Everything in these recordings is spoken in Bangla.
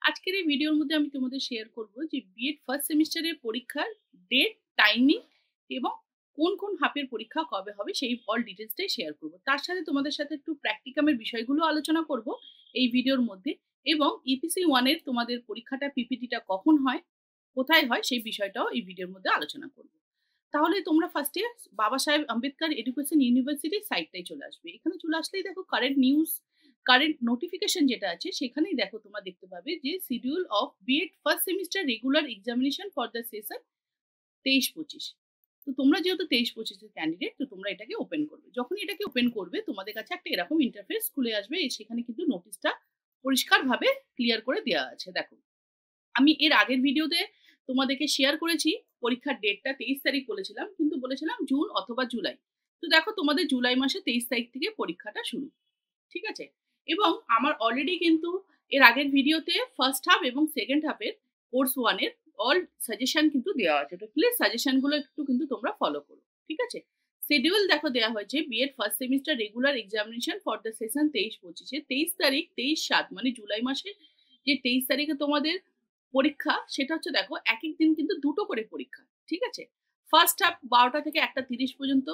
আজকের এই ভিডিওর মধ্যে আমি তোমাদের শেয়ার করব যে বিএড ফার্স্ট সেমিস্টারের পরীক্ষার ডেট, টাইমিং এবং কোন কোন হাফের পরীক্ষা কবে হবে সেই অল ডিটেলসটাই শেয়ার করব। তার সাথে তোমাদের সাথে একটু প্র্যাকটিকামের বিষয়গুলো আলোচনা করব এই ভিডিওর মধ্যে, এবং ইপিসি 1 এর তোমাদের পরীক্ষাটা পিপিটিটা কখন হয়, কোথায় হয় সেই বিষয়টাও এই ভিডিওর মধ্যে আলোচনা করব। তাহলে তোমরা ফার্স্টে বাবা সাহেব আম্বেদকর এডুকেশন ইউনিভার্সিটির সাইটটাই চলে আসবে। এখানে চলে আসলেই দেখো কারেন্ট নিউজ, কারেন্ট নোটিফিকেশন যেটা আছে সেখানেই দেখো তোমরা দেখতে পাবে যে schedule of BEd first semester regular examination for the session 23-25। তো তোমরা যেহেতু 23-25 এর ক্যান্ডিডেট, তো তোমরা এটাকে ওপেন করবে। যখনই এটাকে ওপেন করবে তোমাদের কাছে একটা এরকম ইন্টারফেস খুলে আসবে। সেখানে কিন্তু নোটিশটা পরিষ্কারভাবে ক্লিয়ার করে দেওয়া আছে। দেখো, আমি এর আগের ভিডিওতে তোমাদেরকে শেয়ার করেছি পরীক্ষার ডেটটা 23 তারিখ বলেছিলাম, কিন্তু বলেছিলাম জুন অথবা জুলাই। তো দেখো তোমাদের জুলাই মাসে 23 তারিখ থেকে পরীক্ষাটা শুরু। ঠিক আছে? এবং আমার অলরেডি কিন্তু এর আগের ভিডিওতে ফার্স্ট হাফ এবং সেকেন্ড হাফের কোর্স 1 এর অল সাজেশন কিন্তু দেওয়া আছে। তো প্লিজ সাজেশনগুলো একটু কিন্তু তোমরা ফলো করো। ঠিক আছে? শিডিউল দেখো দেওয়া হয়েছে BEd first semester regular examination for the session 23-25 এ 23 তারিখ 23/7 মানে জুলাই মাসে যে 23 তারিখে তোমাদের পরীক্ষা, সেটা হচ্ছে দেখো একেক দিন কিন্তু দুটো করে পরীক্ষা। ঠিক আছে? ফার্স্ট হাফ 12টা থেকে 1টা 30 পর্যন্ত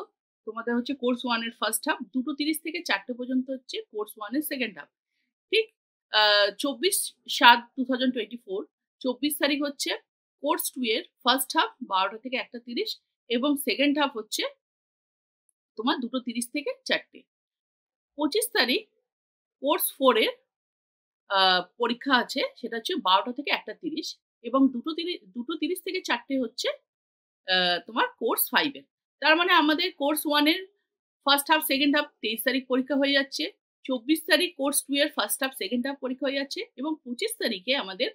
তোমাদের হচ্ছে কোর্স 1 এর ফার্স্ট হাফ, 2টো 30 থেকে 4টে পর্যন্ত হচ্ছে কোর্স 1 এর সেকেন্ড হাফ। ঠিক 24/7/2024 24 তারিখ হচ্ছে কোর্স 2 এর ফার্স্ট হাফ 12টা থেকে 1টা 30, এবং সেকেন্ড হাফ হচ্ছে তোমার 2টো 30 থেকে 4টে। 25 তারিখ কোর্স 4 এর পরীক্ষা আছে, সেটা হচ্ছে 12টা থেকে 1টা 30, এবং 2টো 30 থেকে 4টে হচ্ছে তোমার কোর্স 5 এর। তার মানে আমাদের কোর্স 1 এর ফার্স্ট হাফ সেকেন্ড হাফ 23 তারিখ পরীক্ষা হয়ে যাচ্ছে। 24 তারিখ কোর্স 2 এর ফার্স্ট হাফ সেকেন্ড হাফ পরীক্ষা হয়ে যাচ্ছে, এবং 25 তারিখে আমাদের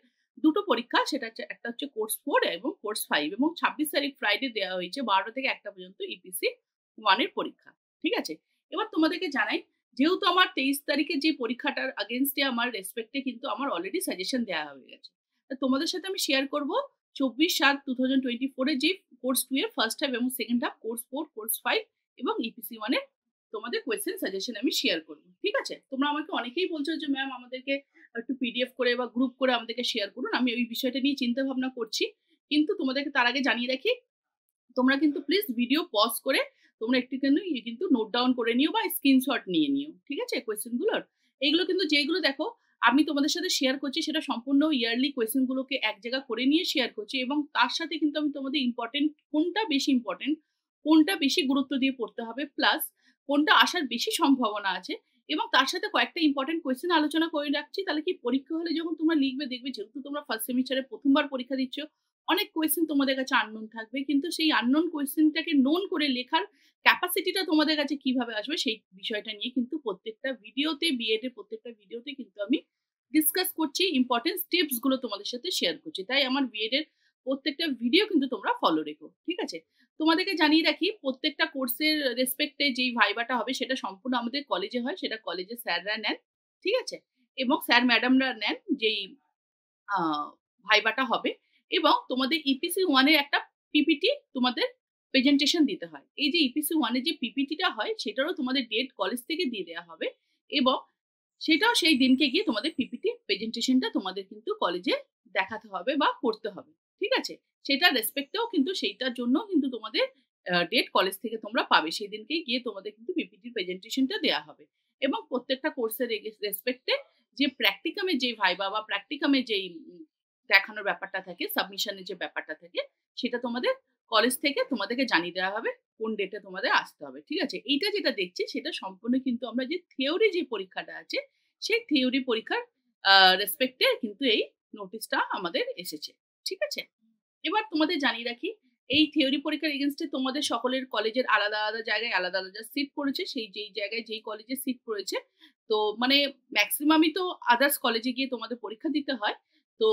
দুটো পরীক্ষা, সেটা হচ্ছে একটা হচ্ছে কোর্স 4 এবং কোর্স 5, এবং 26 তারিখ ফ্রাইডে দেওয়া হয়েছে 12টা থেকে 1টা পর্যন্ত ইপিসি 1 এর পরীক্ষা। ঠিক আছে? এবার তোমাদেরকে জানাই, যেহেতু আমার 23 তারিখে যে পরীক্ষাটার আগেইনস্টে আমার রেসপেক্টে কিন্তু আমার অলরেডি সাজেশন দেওয়া হয়ে গেছে। তো তোমাদের সাথে আমি শেয়ার করব 24/7/2024 এর যে কোর্স 2 এর ফার্স্ট হাফ এবং সেকেন্ড হাফ, কোর্স 4, কোর্স 5 এবং ইপিসি 1 এর তোমাদের কোয়েশ্চেন সাজেশন আমি শেয়ার করব। ঠিক আছে? তোমরা আমাকে অনেকেই বলছো যে ম্যাম আমাদেরকে একটু পিডিএফ করে বা গ্রুপ করে আমাদেরকে শেয়ার করুন। আমি ওই বিষয়টা নিয়ে চিন্তা ভাবনা করছি। কিন্তু তোমাদেরকে তার আগে জানিয়ে রাখি, তোমরা কিন্তু প্লিজ ভিডিও পজ করে তোমরা একটুখানি কিন্তু নোট ডাউন করে নিও বা স্ক্রিনশট নিয়ে নিও। ঠিক আছে? কোয়েশ্চেন গুলোর। এগুলো কিন্তু যেগুলো দেখো আমি তোমাদের সাথে শেয়ার করছি সেটা সম্পূর্ণ ইয়ারলি কোয়েশ্চেন গুলোকে এক জায়গা করে নিয়ে শেয়ার করছি, এবং তার সাথে কিন্তু আমি তোমাদের ইম্পর্টেন্ট কোনটা বেশি ইম্পর্টেন্ট, কোনটা বেশি গুরুত্ব দিয়ে পড়তে হবে, প্লাস কোনটা আসার বেশি সম্ভাবনা আছে, এবং তার সাথে কয়েকটা ইম্পর্টেন্ট কোয়েশ্চেন আলোচনা করে রাখছি। তাহলে কি পরীক্ষা হলে যখন তোমরা লিখবে, দেখবে যেহেতু তোমরা ফার্স্ট সেমিস্টারে প্রথমবার পরীক্ষা দিচ্ছ, অনেক কোয়েশ্চেন তোমাদের কাছে আননোন থাকবে, কিন্তু সেই আননোন কোয়েশ্চেনটাকে নোন করে লেখার ক্যাপাসিটিটা তোমাদের কাছে কিভাবে আসবে সেই বিষয়টা নিয়ে কিন্তু প্রত্যেকটা ভিডিওতে, বিএড এর প্রত্যেকটা ভিডিওতে কিন্তু আমি ডিসকাস করছি, ইম্পর্টেন্ট স্টেপস গুলো তোমাদের সাথে শেয়ার করছি। তাই আমার বিএড এর প্রত্যেকটা ভিডিও কিন্তু তোমরা ফলো রেখো। ঠিক আছে? তোমাদেরকে জানিয়ে রাখি, প্রত্যেকটা কোর্সের রেসপেক্টে যেই ভাইবাটা হবে সেটা সম্পূর্ণ আমাদের কলেজে হয়, সেটা কলেজে স্যাররা নেন। ঠিক আছে? এবং স্যার ম্যাডামরা নেন যেই ভাইবাটা হবে, এবং তোমাদের ইপিসি 1 এর একটা পিপিটি তোমাদের প্রেজেন্টেশন দিতে হয়। এই যে ইপিসি 1 এর যে পিপিটিটা হয় সেটারও তোমাদের ডেট কলেজ থেকে দিয়ে দেওয়া হবে, এবং সেটাও সেই দিনকে গিয়ে তোমাদের পিপিটি প্রেজেন্টেশনটা তোমাদের কিন্তু কলেজে দেখাতে হবে বা করতে হবে। ঠিক আছে? সেটার রেসপেক্টেও কিন্তু সেইটার জন্য কিন্তু তোমাদের ডেট কলেজ থেকে তোমরা পাবে। সেই দিনকেই গিয়ে তোমাদের কিন্তু পিপিটি প্রেজেন্টেশনটা দেওয়া হবে, এবং প্রত্যেকটা কোর্সের রেসপেক্টে যে প্র্যাকটিকামে যে ভাইবা বা প্র্যাকটিকামে যেই দেখানোর ব্যাপারটা থাকে, সাবমিশনের যে ব্যাপারটা থাকে, সেটা তোমাদের কলেজ থেকে তোমাদেরকে জানিয়ে দেওয়া হবে কোন ডেটে তোমাদের আসতে হবে। ঠিক আছে? এইটা যেটা দেখছি সেটা সম্পূর্ণ কিন্তু আমরা যে থিওরি যে পরীক্ষাটা আছে, সেই থিওরি পরীক্ষার রেসপেক্টে কিন্তু এই নোটিশটা আমাদের এসেছে। ঠিক আছে? এবার তোমাদের জানিয়ে রাখি, এই থিওরি পরীক্ষার এগেইনস্টে তোমাদের সকলের কলেজের আলাদা, আলাদা জায়গায় আলাদা, আলাদা সিট পড়েছে। সেই যেই জায়গায় যেই কলেজে সিট পড়েছে, তো মানে মেক্সিমামই তো আদার্স কলেজে গিয়ে তোমাদের পরীক্ষা দিতে হয়। তো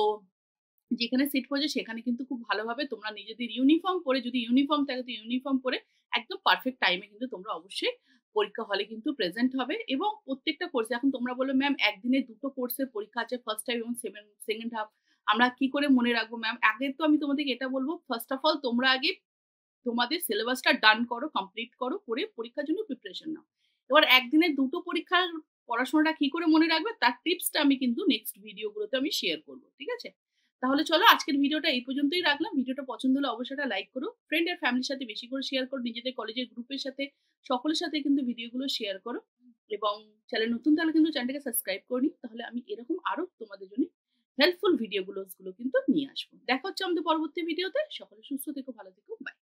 যেখানে সিট পড়েছে সেখানে কিন্তু খুব ভালোভাবে তোমরা নিজেদের ইউনিফর্ম পরে, যদি ইউনিফর্ম থাকে তো ইউনিফর্ম পরে একদম পারফেক্ট টাইমে কিন্তু তোমরা অবশ্যই পরীক্ষা হলে কিন্তু প্রেজেন্ট হবে। এবং প্রত্যেকটা কোর্সে এখন তোমরা বললো ম্যাম একদিনে দুটো কোর্সের পরীক্ষা আছে, ফার্স্ট হাফ এবং সেকেন্ড হাফ, আমরা কি করে মনে রাখবো ম্যাম? আগে তো আমি তোমাদেরকে এটা বলবো, ফার্স্ট অফ অল তোমরা আগে তোমাদের সিলেবাসটা ডান করো, কমপ্লিট করো, করে পরীক্ষার জন্য প্রিপারেশন নাও। এবার একদিনে দুটো পরীক্ষার পড়াশোনাটা কি করে মনে রাখবে তার টিপসটা আমি কিন্তু নেক্সট ভিডিওগুলোতে আমি শেয়ার করবো। ঠিক আছে? তাহলে চলো আজকের ভিডিওটা এই পর্যন্তই রাখলাম। ভিডিওটা পছন্দ হলে অবশ্যই একটা লাইক করো, ফ্রেন্ড আর ফ্যামিলির সাথে বেশি করে শেয়ার করো, নিজেদের কলেজের গ্রুপের সাথে সকলের সাথে কিন্তু ভিডিওগুলো শেয়ার করো এবং চ্যানেল নতুন তাহলে কিন্তু চ্যানেলটাকে সাবস্ক্রাইব করে নিও। তাহলে আমি এরকম আরো তোমাদের জন্য হেল্পফুল ভিডিওগুলো কিন্তু নিয়ে আসবো। দেখা হচ্ছে আমাদের পরবর্তী ভিডিওতে। সকলে সুস্থ থেকো, ভালো থেকো, বাই।